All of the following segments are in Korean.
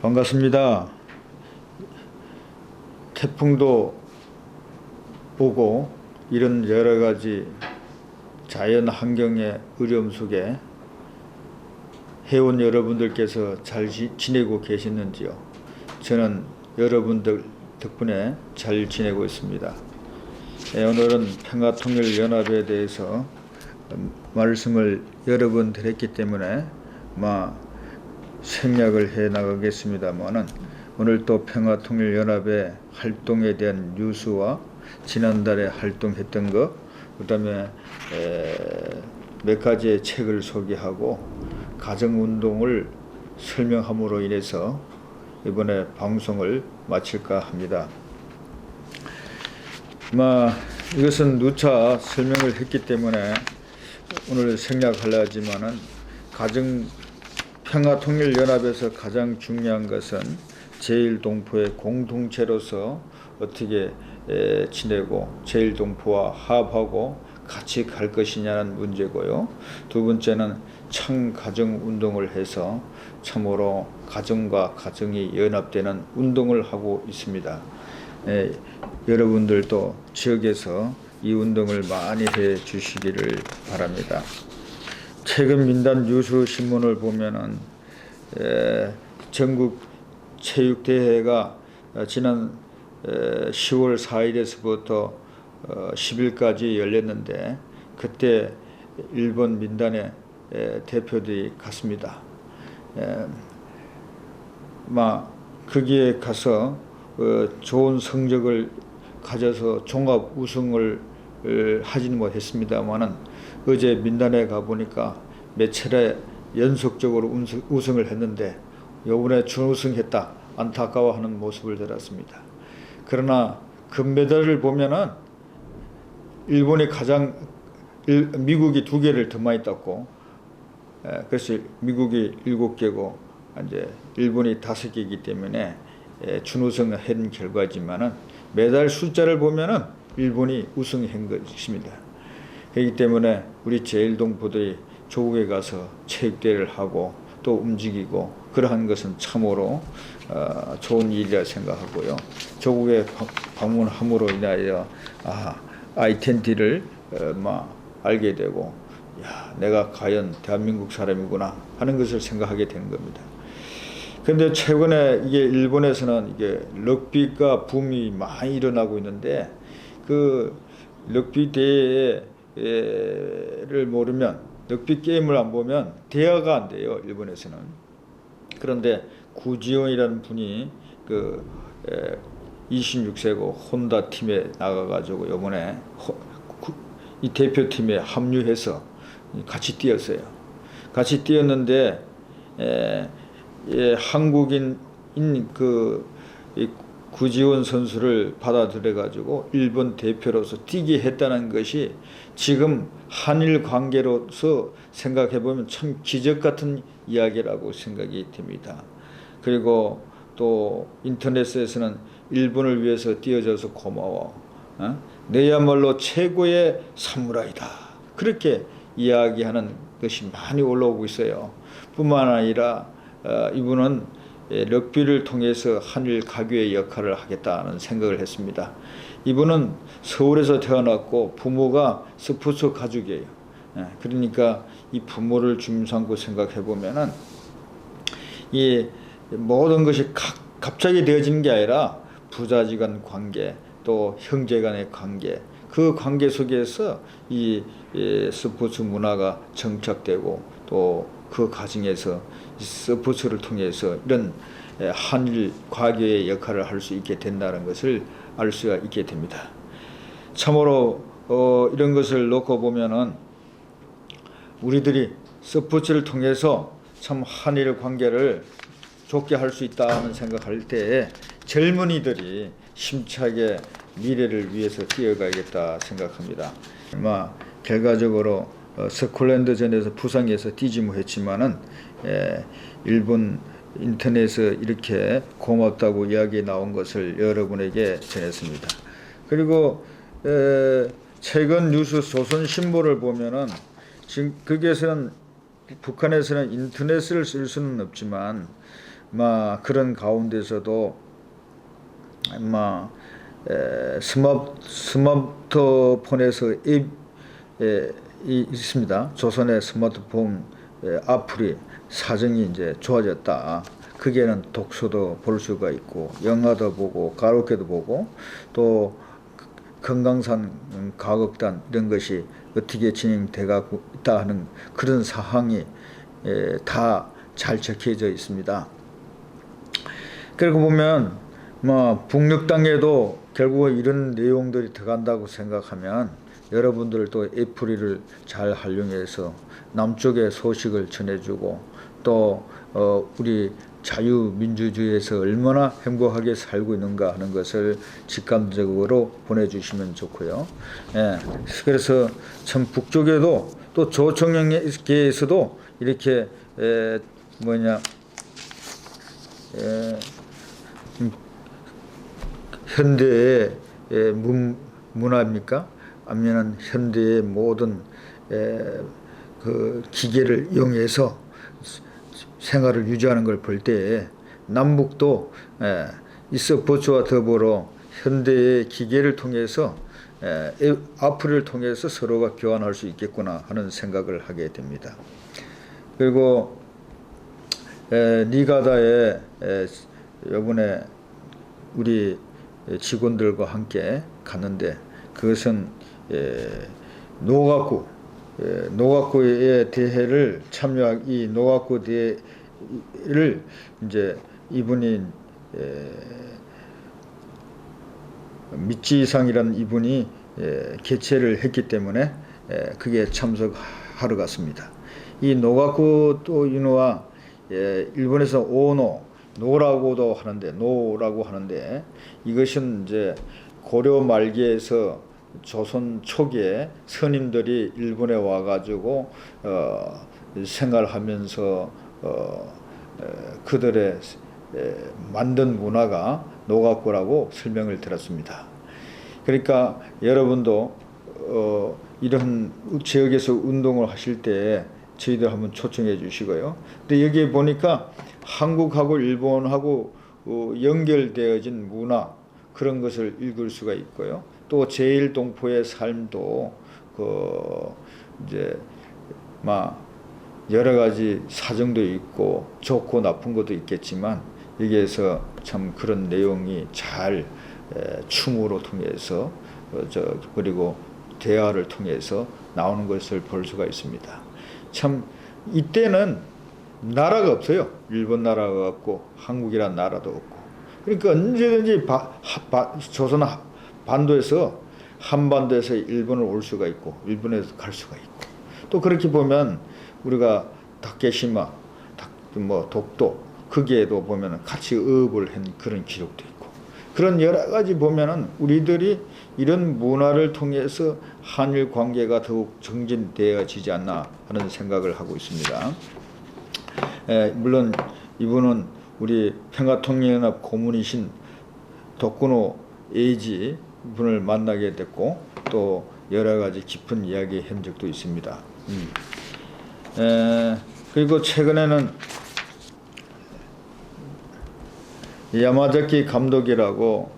반갑습니다. 태풍도 오고 이런 여러 가지 자연 환경의 어려움 속에 회원 여러분들께서 잘 지내고 계시는지요? 저는 여러분들 덕분에 잘 지내고 있습니다. 오늘은 평화통일연합에 대해서 말씀을 여러 번 드렸기 때문에 생략을 해 나가겠습니다만은 오늘 또 평화통일연합의 활동에 대한 뉴스와 지난달에 활동했던 것, 그 다음에 몇 가지의 책을 소개하고 가정운동을 설명함으로 인해서 이번에 방송을 마칠까 합니다. 이것은 누차 설명을 했기 때문에 오늘 생략하려 하지만은 평화통일연합에서 가장 중요한 것은 제1동포의 공동체로서 어떻게 지내고 제1동포와 화합하고 같이 갈 것이냐는 문제고요. 두 번째는 창가정운동을 해서 참으로 가정과 가정이 연합되는 운동을 하고 있습니다. 여러분들도 지역에서 이 운동을 많이 해 주시기를 바랍니다. 최근 민단 뉴스 신문을 보면은 전국 체육대회가 지난 10월 4일에서부터 10일까지 열렸는데 그때 일본 민단의 대표들이 갔습니다. 거기에 가서 좋은 성적을 가져서 종합 우승을 하지는 못했습니다만은 어제 민단에 가보니까 몇 차례 연속적으로 우승을 했는데 요번에 준우승했다 안타까워하는 모습을 들었습니다. 그러나 금메달을 보면은 일본이 미국이 2개를 더 많이 땄고, 그래서 미국이 7개고 이제 일본이 5개이기 때문에 준우승을 한 결과지만은 메달 숫자를 보면은 일본이 우승한 것입니다. 그렇기 때문에 우리 제1동포들이 조국에 가서 체육대회를 하고 또 움직이고 그러한 것은 참으로 좋은 일이라 생각하고요. 조국에 방문함으로 인하여 아이덴티티를 알게 되고 내가 과연 대한민국 사람이구나 하는 것을 생각하게 되는 겁니다. 그런데 최근에 이게 일본에서는 이게 럭비가 붐이 많이 일어나고 있는데 그 럭비 대회를 모르면 럭비 게임을 안 보면 대화가 안 돼요, 일본에서는. 그런데 구지원이라는 분이 26세고 혼다 팀에 나가가지고 이번에 이 대표팀에 합류해서 같이 뛰었어요. 같이 뛰었는데 한국인 구지원 선수를 받아들여가지고 일본 대표로서 뛰게 했다는 것이 지금 한일 관계로서 생각해보면 참 기적 같은 이야기라고 생각이 됩니다. 그리고 또 인터넷에서는 일본을 위해서 뛰어줘서 고마워. 너야말로 최고의 사무라이다. 그렇게 이야기하는 것이 많이 올라오고 있어요. 뿐만 아니라 이분은 럭비를 통해서 한일 가교의 역할을 하겠다는 생각을 했습니다. 이분은 서울에서 태어났고 부모가 스포츠 가족이에요. 그러니까 이 부모를 중심삼고 생각해 보면은 이 모든 것이 갑자기 되어지는 게 아니라 부자지간 관계 또 형제간의 관계 그 관계 속에서 이 스포츠 문화가 정착되고 또 그 과정에서 스포츠를 통해서 이런 한일 과교의 역할을 할 수 있게 된다는 것을 알 수가 있게 됩니다. 참으로 이런 것을 놓고 보면은 우리들이 스포츠를 통해서 참 한일 관계를 좋게 할 수 있다는 생각할 때에 젊은이들이 힘차게 미래를 위해서 뛰어가야겠다 생각합니다. 결과적으로 스콜랜드전에서 부상해서 뛰지 못했지만은 일본 인터넷에 이렇게 고맙다고 이야기 나온 것을 여러분에게 전했습니다. 그리고 최근 뉴스 조선신보를 보면은 지금 거기에서는 북한에서는 인터넷을 쓸 수는 없지만 그런 가운데서도 스마트폰에서 앱 있습니다. 조선의 스마트폰 어플이 사정이 이제 좋아졌다. 거기에는 독서도 볼 수가 있고 영화도 보고 가로케도 보고 또 금강산 가곡단 이런 것이 어떻게 진행되고 있다 하는 그런 사항이 다 잘 적혀져 있습니다. 그리고 보면 북녘땅에도 결국 이런 내용들이 들어간다고 생각하면 여러분들 또 애프리를 잘 활용해서 남쪽의 소식을 전해주고 또 우리 자유민주주의에서 얼마나 행복하게 살고 있는가 하는 것을 직감적으로 보내주시면 좋고요. 그래서 참 북쪽에도 또 조청년계에서도 이렇게 현대의 문화입니까? 아니면 현대의 모든 그 기계를 이용해서 생활을 유지하는 걸 볼 때 남북도 이서포츠와 더불어 현대의 기계를 통해서 어플을 통해서 서로가 교환할 수 있겠구나 하는 생각을 하게 됩니다. 그리고 니가다에 이번에 우리 직원들과 함께 갔는데 그것은 노가쿠의 대회를 참여한 이 노가쿠 대회를 이제 이분이 미치상이라는 이분이 개최를 했기 때문에 그게 참석하러 갔습니다. 이 노가쿠 또 유노와 일본에서 노라고 하는데 이것은 이제 고려 말기에서 조선 초기에 선임들이 일본에 와가지고 생활하면서 그들의 만든 문화가 노가쿠라고 설명을 들었습니다. 그러니까 여러분도 이런 지역에서 운동을 하실 때 저희들 한번 초청해 주시고요. 근데 여기에 보니까 한국하고 일본하고 연결되어진 문화 그런 것을 읽을 수가 있고요. 또 제1동포의 삶도 이제 여러 가지 사정도 있고 좋고 나쁜 것도 있겠지만 여기에서 참 그런 내용이 잘 춤으로 통해서 그리고 대화를 통해서 나오는 것을 볼 수가 있습니다. 참 이때는 나라가 없어요. 일본 나라가 없고 한국이란 나라도 없고 그러니까 언제든지 조선 반도에서 한반도에서 일본을 올 수가 있고 일본에서 갈 수가 있고 또 그렇게 보면 우리가 다케시마 독도 거기에도 보면은 같이 어업을 한 그런 기록도 있고 그런 여러 가지 보면은 우리들이 이런 문화를 통해서 한일 관계가 더욱 정진되어지지 않나 하는 생각을 하고 있습니다. 물론 이분은 우리 평화통일연합 고문이신 도쿠노 에이지 분을 만나게 됐고 또 여러 가지 깊은 이야기 한 적도 있습니다. 그리고 최근에는 야마자키 감독이라고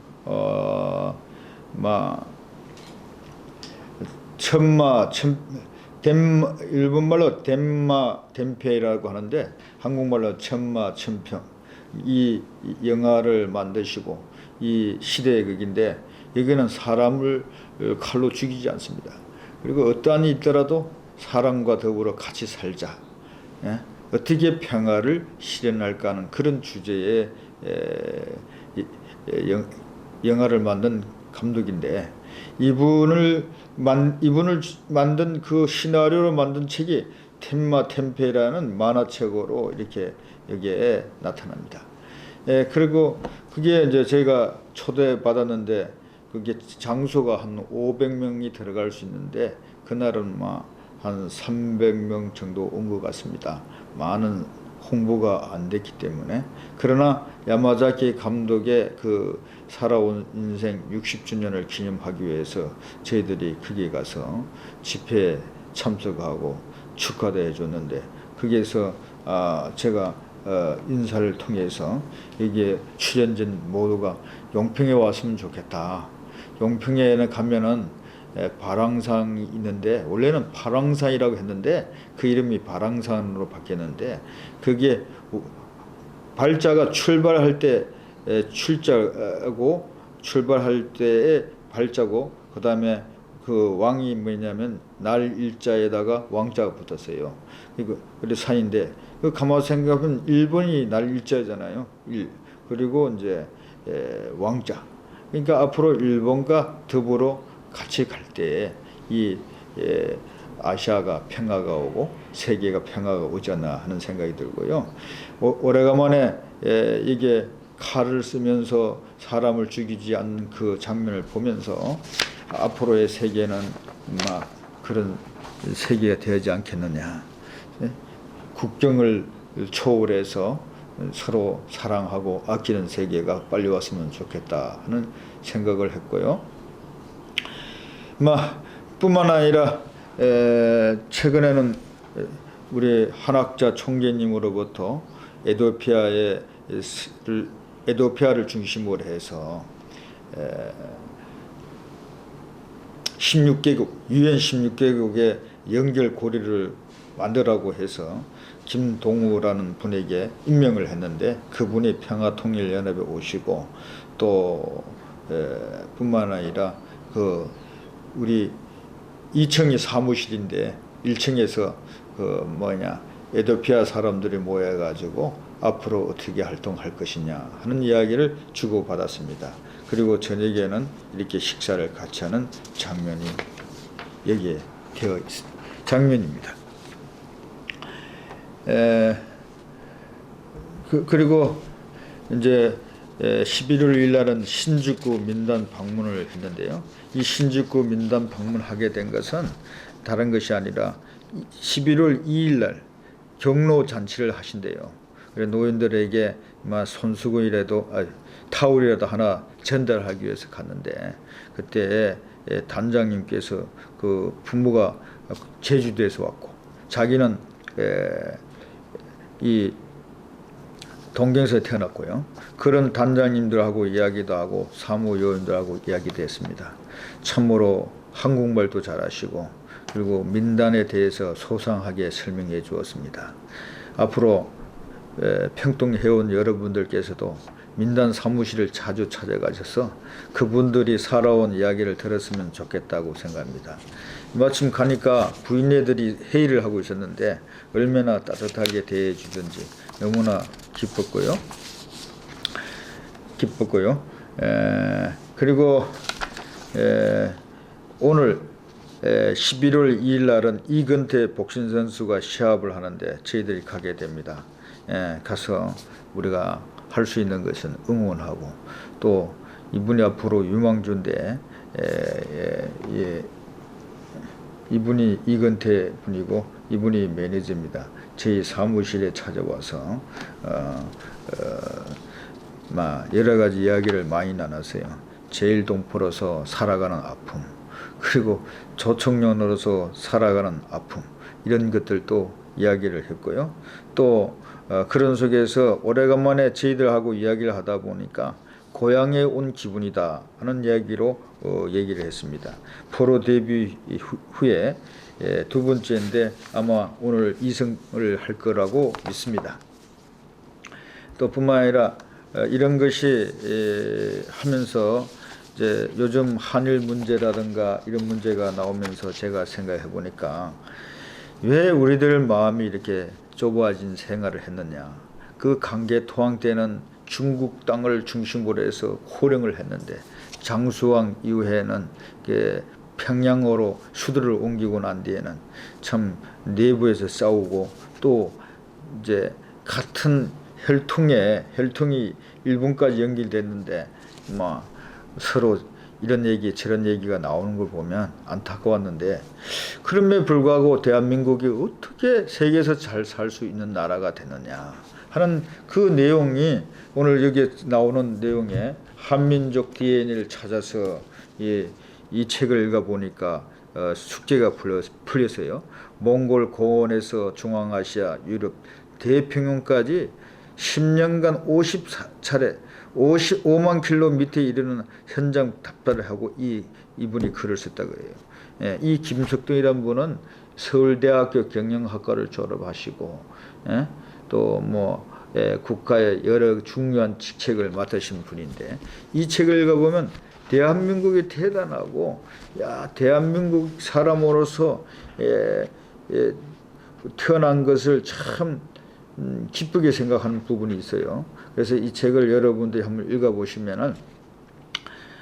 일본말로 덴페이라고 하는데 한국말로 천마천평 이 영화를 만드시고 이 시대의 극인데 여기는 사람을 칼로 죽이지 않습니다. 그리고 어떠한 일이 있더라도 사람과 더불어 같이 살자. 어떻게 평화를 실현할까 하는 그런 주제의 영화를 만든 감독인데 이분을 만든 그 시나리오로 만든 책이 템페라는 만화책으로 이렇게 여기에 나타납니다. 그리고 그게 이제 저희가 초대받았는데 그게 장소가 한 500명이 들어갈 수 있는데 그날은 한 300명 정도 온 것 같습니다. 많은 홍보가 안 됐기 때문에. 그러나 야마자키 감독의 그 살아온 인생 60주년을 기념하기 위해서 저희들이 거기에 가서 집회에 참석하고 축하도 해줬는데 거기에서 제가 인사를 통해서 이게 출연진 모두가 용평에 왔으면 좋겠다. 용평에는 가면은 발왕산이 있는데 원래는 발왕산이라고 했는데 그 이름이 발왕산으로 바뀌었는데 그게 발자가 출발할 때 출자고 출발할 때의 발자고 그다음에 그 왕이 뭐냐면 날 일자에다가 왕자가 붙었어요. 이거 그래서 산인데 그 가만 생각하면 일본이 날 일자잖아요. 그리고 이제 왕자. 그러니까 앞으로 일본과 더불어 같이 갈 때 이 아시아가 평화가 오고 세계가 평화가 오지 않나 하는 생각이 들고요. 오래간만에 이게 칼을 쓰면서 사람을 죽이지 않는 그 장면을 보면서 앞으로의 세계는 막 그런 세계가 되지 않겠느냐. 국경을 초월해서 서로 사랑하고 아끼는 세계가 빨리 왔으면 좋겠다 하는 생각을 했고요. 뿐만 아니라 최근에는 우리 한학자 총재님으로부터 에도피아를 중심으로 해서 16개국, 유엔 16개국의 연결고리를 만들라고 해서 김동우라는 분에게 임명을 했는데 그분이 평화통일연합에 오시고 또 뿐만 아니라 그 우리 2층이 사무실인데 1층에서 에도피아 사람들이 모여가지고 앞으로 어떻게 활동할 것이냐 하는 이야기를 주고받았습니다. 그리고 저녁에는 이렇게 식사를 같이 하는 장면이 여기에 되어 있습니다. 장면입니다. 그리고 이제 11월 1일 날은 신주쿠 민단 방문을 했는데요. 이 신주쿠 민단 방문하게 된 것은 다른 것이 아니라 11월 2일 날 경로 잔치를 하신대요. 그래서 노인들에게 손수건이라도 타올이라도 하나 전달하기 위해서 갔는데 그때 단장님께서 그 부모가 제주도에서 왔고 자기는 이 동경에서 태어났고요. 그런 단장님들하고 이야기도 하고 사무요원들하고 이야기도 했습니다. 참으로 한국말도 잘하시고 그리고 민단에 대해서 소상하게 설명해 주었습니다. 앞으로 평동 회원 여러분들께서도 민단 사무실을 자주 찾아가셔서 그분들이 살아온 이야기를 들었으면 좋겠다고 생각합니다. 마침 가니까 부인네들이 회의를 하고 있었는데 얼마나 따뜻하게 대해주든지 너무나 기뻤고요. 그리고 오늘 11월 2일 날은 이근태 복싱 선수가 시합을 하는데 저희들이 가게 됩니다. 가서 우리가 할 수 있는 것은 응원하고 또 이분이 앞으로 유망주인데 이분이 이근태 분이고 이분이 매니저입니다. 저희 사무실에 찾아와서 여러 가지 이야기를 많이 나눴어요. 제일동포로서 살아가는 아픔 그리고 조청년으로서 살아가는 아픔 이런 것들도 이야기를 했고요. 또 그런 속에서 오래간만에 저희들하고 이야기를 하다 보니까 고향에 온 기분이다 하는 이야기로 얘기를 했습니다. 프로 데뷔 후에 두 번째인데 아마 오늘 2승을 할 거라고 믿습니다. 또 뿐만 아니라 이런 것이 하면서 이제 요즘 한일 문제라든가 이런 문제가 나오면서 제가 생각해 보니까 왜 우리들 마음이 이렇게 좁아진 생활을 했느냐. 그 강제 토항 때는 중국 땅을 중심으로 해서 호령을 했는데 장수왕 이후에는 평양으로 수도를 옮기고 난 뒤에는 참 내부에서 싸우고 또 이제 같은 혈통이 일본까지 연결됐는데 서로 이런 얘기 저런 얘기가 나오는 걸 보면 안타까웠는데 그럼에도 불구하고 대한민국이 어떻게 세계에서 잘 살 수 있는 나라가 되느냐 하는 그 내용이 오늘 여기에 나오는 내용에 한민족 DNA를 찾아서 이 책을 읽어보니까 숙제가 풀렸어요. 몽골 고원에서 중앙아시아, 유럽, 대평양까지 10년간 54차례 55만 킬로미터에 이르는 현장 답사를 하고 이분이 글을 썼다고 해요. 예, 이 김석동이라는 분은 서울대학교 경영학과를 졸업하시고, 예, 또 뭐 국가의 여러 중요한 직책을 맡으신 분인데, 이 책을 읽어보면 대한민국이 대단하고, 야, 대한민국 사람으로서 태어난 것을 참 기쁘게 생각하는 부분이 있어요. 그래서 이 책을 여러분들이 한번 읽어보시면은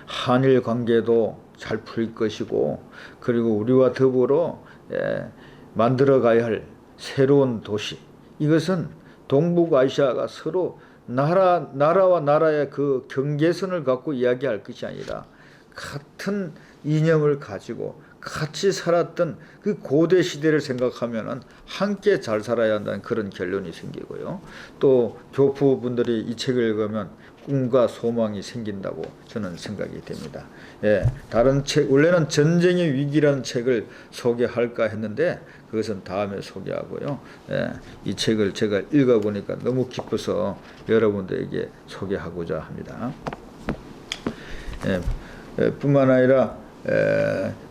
한일 관계도 잘 풀 것이고, 그리고 우리와 더불어 만들어 가야 할 새로운 도시, 이것은 동북아시아가 서로 나라와 나라의 그 경계선을 갖고 이야기할 것이 아니라 같은 이념을 가지고 같이 살았던 그 고대 시대를 생각하면은 함께 잘 살아야 한다는 그런 결론이 생기고요. 또 교포분들이 이 책을 읽으면 꿈과 소망이 생긴다고 저는 생각이 됩니다. 예, 다른 책, 원래는 전쟁의 위기라는 책을 소개할까 했는데 그것은 다음에 소개하고요. 예, 이 책을 제가 읽어보니까 너무 기뻐서 여러분들에게 소개하고자 합니다. 뿐만 아니라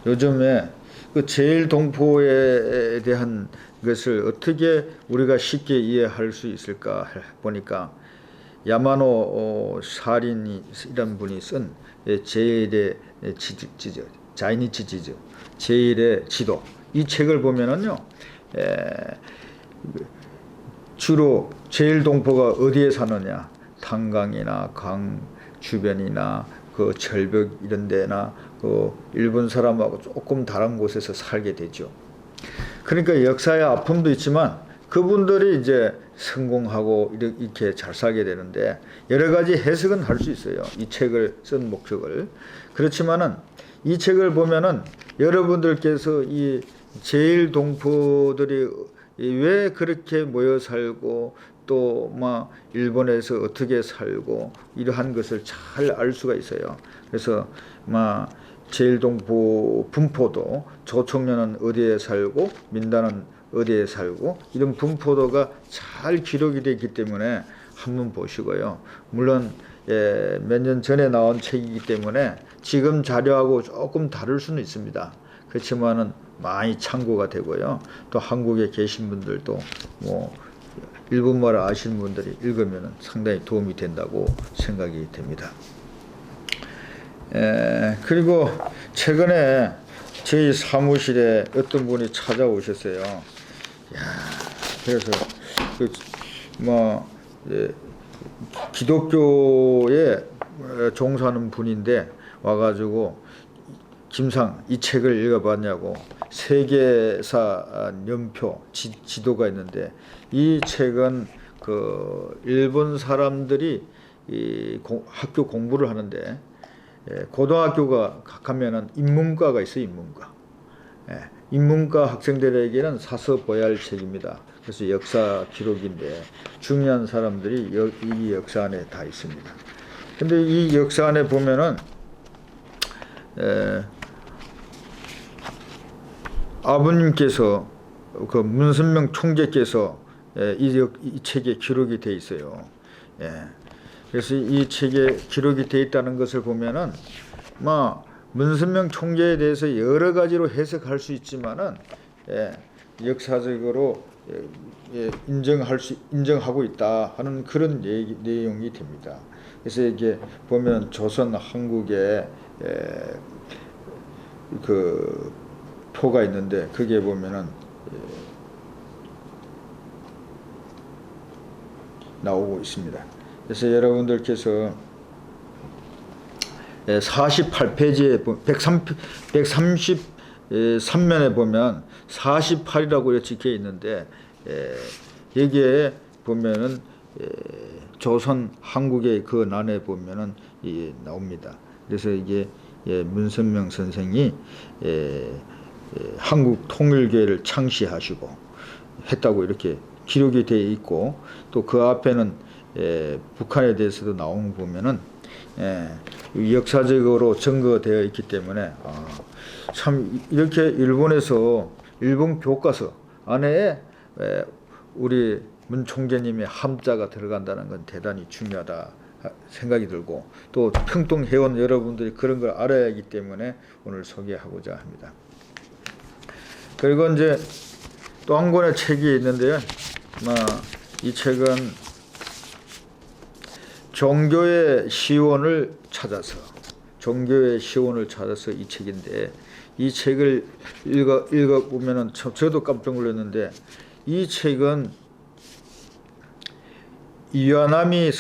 요즘에 그 제일동포에 대한 것을 어떻게 우리가 쉽게 이해할 수 있을까 보니까 야마노 사린이라는 분이 쓴 제일의 지도, 자이니치 지도, 제일의 지도, 이 책을 보면은요, 주로 제일동포가 어디에 사느냐, 탄강이나 강 주변이나 그 절벽 이런 데나 그 일본 사람하고 조금 다른 곳에서 살게 되죠. 그러니까 역사의 아픔도 있지만 그분들이 이제 성공하고 이렇게 잘 살게 되는데 여러 가지 해석은 할 수 있어요. 이 책을 쓴 목적을. 그렇지만은 이 책을 보면은 여러분들께서 이 제일동포들이 왜 그렇게 모여 살고 또 막 일본에서 어떻게 살고 이러한 것을 잘 알 수가 있어요. 그래서 막 제일동포 분포도 조총련은 어디에 살고 민단은 어디에 살고 이런 분포도가 잘 기록이 되어 있기 때문에 한번 보시고요. 물론 몇 년 전에 나온 책이기 때문에 지금 자료하고 조금 다를 수는 있습니다. 그렇지만은 많이 참고가 되고요. 또 한국에 계신 분들도 뭐 일본말을 아시는 분들이 읽으면 상당히 도움이 된다고 생각이 됩니다. 그리고 최근에 저희 사무실에 어떤 분이 찾아오셨어요. 야, 그래서 기독교에 종사하는 분인데 와가지고 김상 이 책을 읽어봤냐고, 세계사 연표 지도가 있는데 이 책은 그 일본 사람들이 학교 공부를 하는데 고등학교가 가면은 인문과가 있어요. 인문과 학생들에게는 사서 보야 할 책입니다. 그래서 역사 기록인데 중요한 사람들이 이 역사 안에 다 있습니다. 근데 이 역사 안에 보면은 아버님께서 그 문선명 총재께서 이 책에 기록이 돼 있어요. 그래서 이 책에 기록이 돼 있다는 것을 보면은 문선명 총재에 대해서 여러 가지로 해석할 수 있지만은 역사적으로 인정하고 있다 하는 그런 내용이 됩니다. 그래서 이게 보면 조선 한국의 그 표가 있는데 거기에 보면은 나오고 있습니다. 그래서 여러분들께서 48페이지에 133면에 보면 48이라고 적혀 있는데 여기에 보면은 조선 한국의 그 난에 보면은 나옵니다. 그래서 이게 문선명 선생이 한국 통일교회를 창시하시고 했다고 이렇게 기록이 되어 있고, 또 그 앞에는 북한에 대해서도 나오는 거 보면은 역사적으로 증거되어 있기 때문에 참 이렇게 일본에서 일본 교과서 안에 우리 문 총재님의 함자가 들어간다는 건 대단히 중요하다 생각이 들고, 또 평동 회원 여러분들이 그런 걸 알아야 하기 때문에 오늘 소개하고자 합니다. 그리고 이제 또 한 권의 책이 있는데요. 이 책은 종교의 시원을 찾아서 이 책인데, 이 책을 읽어보면은 저도 깜짝 놀랐는데, 이 책은 이와나미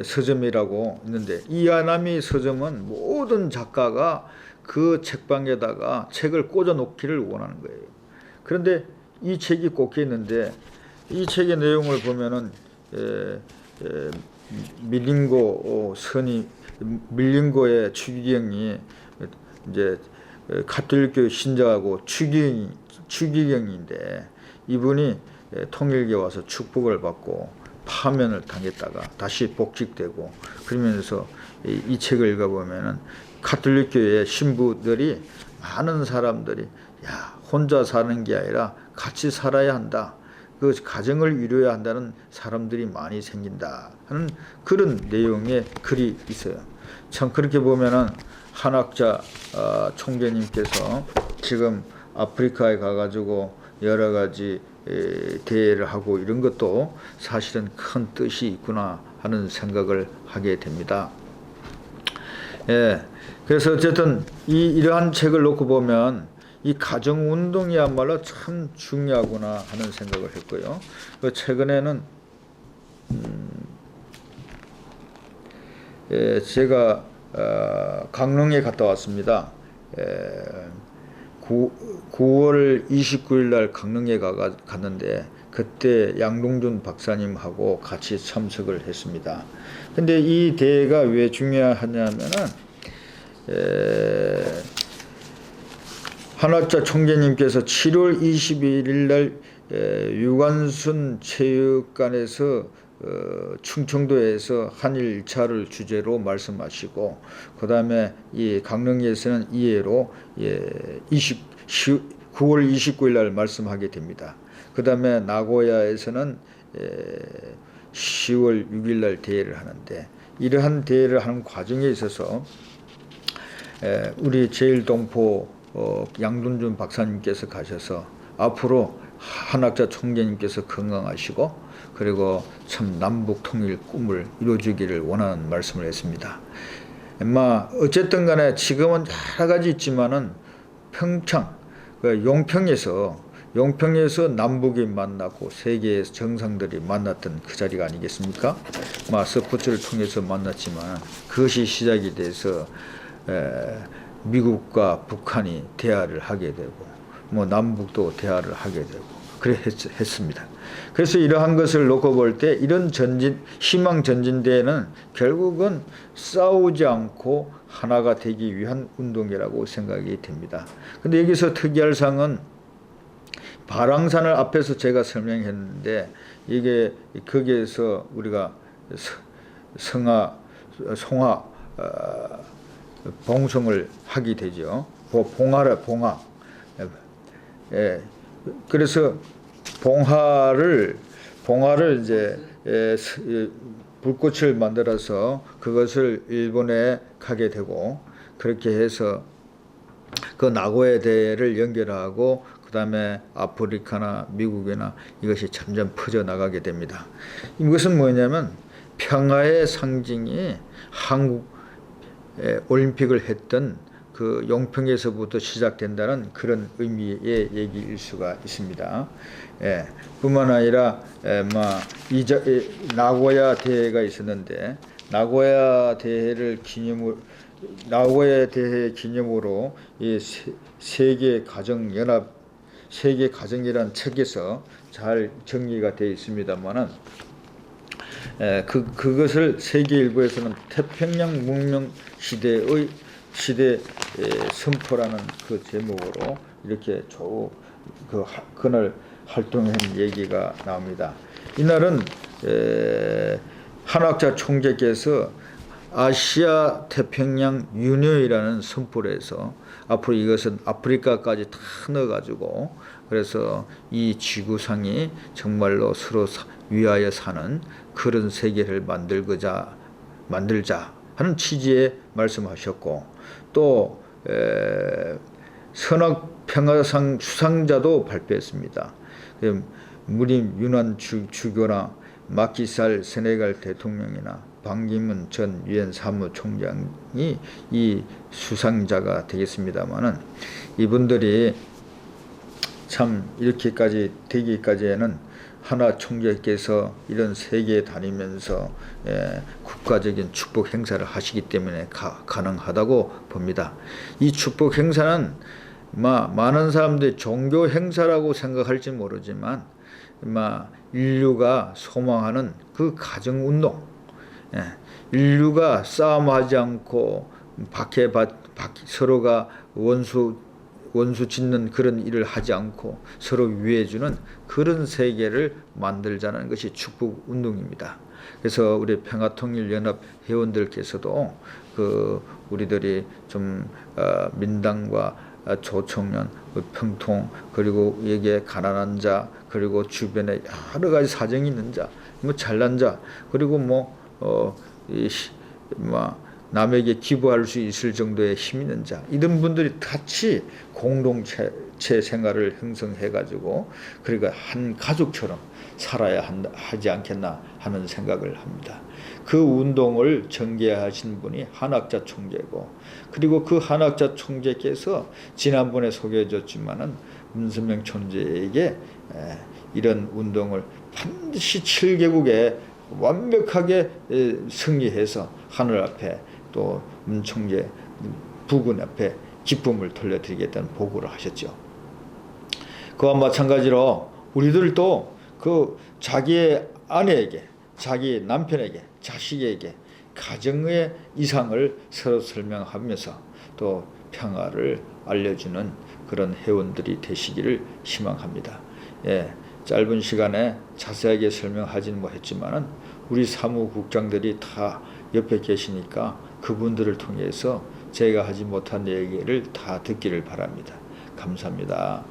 서점이라고 있는데, 이와나미 서점은 모든 작가가 그 책방에다가 책을 꽂아 놓기를 원하는 거예요. 그런데 이 책이 꽂혀 있는데, 이 책의 내용을 보면은 밀링고의 추기경이 이제 가톨릭교 신자하고 추기경인데, 이분이 통일교에 와서 축복을 받고 파면을 당했다가 다시 복직되고, 그러면서 이 책을 읽어보면은 가톨릭교의 신부들이, 많은 사람들이 혼자 사는 게 아니라 같이 살아야 한다, 그 가정을 이루어야 한다는 사람들이 많이 생긴다 하는 그런 내용의 글이 있어요. 참 그렇게 보면은 한학자 총재님께서 지금 아프리카에 가가지고 여러 가지 대회를 하고 이런 것도 사실은 큰 뜻이 있구나 하는 생각을 하게 됩니다. 그래서 어쨌든 이러한 책을 놓고 보면 이 가정운동이야말로 참 중요하구나 하는 생각을 했고요. 최근에는 제가 강릉에 갔다 왔습니다. 9월 29일 날 강릉에 갔는데, 그때 양동준 박사님하고 같이 참석을 했습니다. 근데 이 대회가 왜 중요하냐면은 한학자 총재님께서 7월 21일 날 유관순 체육관에서 충청도에서 한일 1차를 주제로 말씀하시고, 그 다음에 이 강릉에서는 이해로 9월 29일 날 말씀하게 됩니다. 그 다음에 나고야에서는 10월 6일 날 대회를 하는데, 이러한 대회를 하는 과정에 있어서 우리 제일동포 양동준 박사님께서 가셔서 앞으로 한학자 총재님께서 건강하시고, 그리고 참 남북 통일 꿈을 이루어주기를 원하는 말씀을 했습니다. 어쨌든 간에 지금은 여러 가지 있지만은 평창, 용평에서 남북이 만났고 세계의 정상들이 만났던 그 자리가 아니겠습니까? 스포츠를 통해서 만났지만 그것이 시작이 돼서 미국과 북한이 대화를 하게 되고, 남북도 대화를 하게 되고 했습니다. 그래서 이러한 것을 놓고 볼 때, 이런 희망 전진대회는 결국은 싸우지 않고 하나가 되기 위한 운동이라고 생각이 됩니다. 근데 여기서 특이할 사항은 발왕산을 앞에서 제가 설명했는데, 이게 거기에서 우리가 송화 봉송을 하게 되죠. 봉화. 그래서 봉화를 이제 불꽃을 만들어서 그것을 일본에 가게 되고, 그렇게 해서 그 나고야 대회를 연결하고, 그 다음에 아프리카나 미국이나 이것이 점점 퍼져 나가게 됩니다. 이것은 뭐냐면 평화의 상징이 한국 올림픽을 했던 그 용평에서부터 시작된다는 그런 의미의 얘기일 수가 있습니다. 뿐만 아니라 나고야 대회가 있었는데, 나고야 대회 기념으로 이 세계 가정이라는 책에서 잘 정리가 되어 있습니다만은, 그것을 세계일보에서는 태평양 문명 시대 선포라는 그 제목으로 이렇게 그날 활동한 얘기가 나옵니다. 이날은 한학자 총재께서 아시아 태평양 유니온이라는 선포를 해서, 앞으로 이것은 아프리카까지 다 넣어가지고 그래서 이 지구상이 정말로 서로 위하여 사는 그런 세계를 만들자 하는 취지의 말씀하셨고, 또 선악평화상 수상자도 발표했습니다. 무림 윤한 주교나 마키살 세네갈 대통령이나 반기문 전 유엔 사무총장이 이 수상자가 되겠습니다만은, 이분들이 참 이렇게까지 되기까지에는 하나 총재께서 이런 세계에 다니면서 국가적인 축복 행사를 하시기 때문에 가능하다고 봅니다. 이 축복 행사는 많은 사람들이 종교 행사라고 생각할지 모르지만 인류가 소망하는 그 가정운동, 인류가 싸움하지 않고 서로가 원수 짓는 그런 일을 하지 않고 서로 위해주는 그런 세계를 만들자는 것이 축복 운동입니다. 그래서 우리 평화통일연합 회원들께서도 우리들이 좀 민당과 조청년, 평통, 그리고 여기에 가난한 자, 그리고 주변에 여러 가지 사정이 있는 자, 잘난 자, 그리고 남에게 기부할 수 있을 정도의 힘 있는 자, 이런 분들이 같이 공동체 생활을 형성해가지고 그러니까 한 가족처럼 살아야 하지 않겠나 하는 생각을 합니다. 그 운동을 전개하신 분이 한학자 총재고, 그리고 그 한학자 총재께서 지난번에 소개해줬지만은 문선명 총재에게 이런 운동을 반드시 7개국에 완벽하게 승리해서 하늘 앞에 또 문 총재 부군 앞에 기쁨을 돌려드리겠다는 보고를 하셨죠. 그와 마찬가지로 우리들도 자기의 아내에게, 자기 남편에게, 자식에게 가정의 이상을 서로 설명하면서 또 평화를 알려주는 그런 회원들이 되시기를 희망합니다. 짧은 시간에 자세하게 설명하지는 못했지만은 우리 사무국장들이 다 옆에 계시니까 그분들을 통해서 제가 하지 못한 얘기를 다 듣기를 바랍니다. 감사합니다.